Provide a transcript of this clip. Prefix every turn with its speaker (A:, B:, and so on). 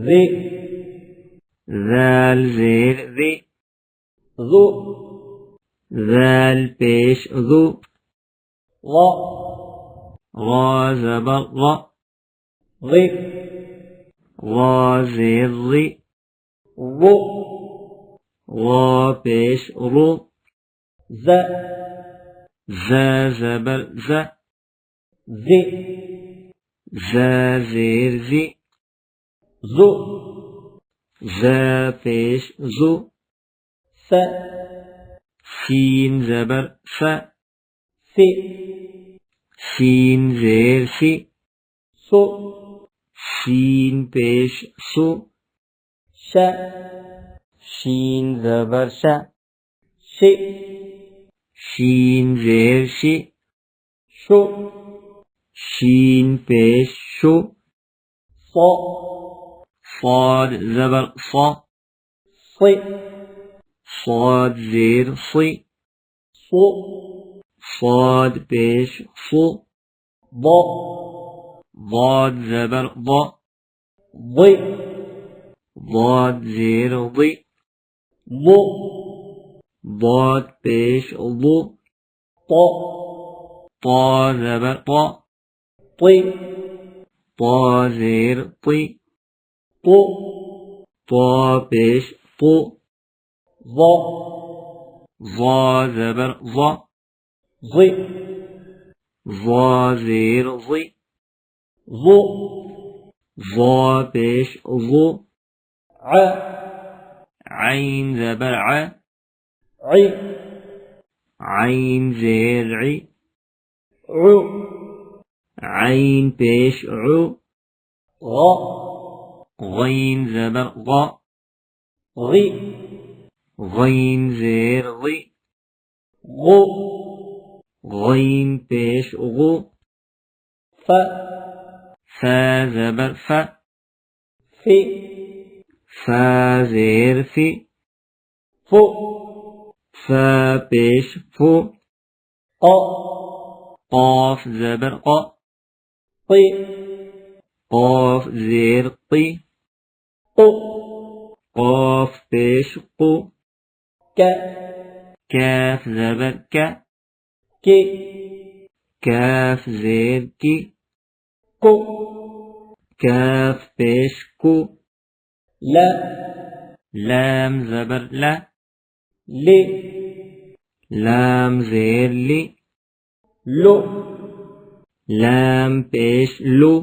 A: ذی
B: ذال زیر ذی
A: ذو
B: ذال پیش ذو
A: غا
B: غا زبر غا
A: غی
B: غا زیر ذی
A: غو
B: غا پیش غو
A: ز
B: زا زبر زا
A: ذی
B: زا زیر ذی
A: ذو
B: زا پیش ذو
A: س
B: سین زبر سا
A: سی
B: سین زیر سی
A: سو
B: سین پیش سو
A: ش
B: شین زبر شا
A: شی
B: شین زیر شی
A: شو
B: شین پیش شو
A: صا
B: صاد زبر صا
A: صی
B: صاد زیر صی
A: صو
B: صاد پیش صو
A: ضا
B: ضاد زبر ضا
A: ضی
B: ضاد زیر ضی
A: ضو
B: ضاد پیش ضو
A: طا
B: طا زبر طا
A: طی
B: طا زیر طی
A: طو
B: طا پیش طو
A: ضا
B: ضا زبر ضا
A: ضی
B: ضا زیر ضی
A: ضو
B: ضا پیش ضو
A: ع
B: عین زبر ع
A: عی
B: عین زیر عی
A: عو
B: عین پیش عو
A: غا
B: غین زبر غا
A: غی
B: غین زیر غی
A: غو
B: غین پیش غو
A: ف
B: فا زبر فا
A: فی
B: فا زیر فی
A: فو
B: فا پیش فو
A: قا
B: قاف زبر قا
A: طی
B: قاف زیر قی
A: قو
B: قاف پیش قو
A: ک
B: کاف زبر کا
A: کی
B: کاف زیر کی
A: کو
B: کاف پیش کو
A: ل
B: لام زبر لا
A: لی
B: لام زیر لی
A: لو
B: لام پیش لو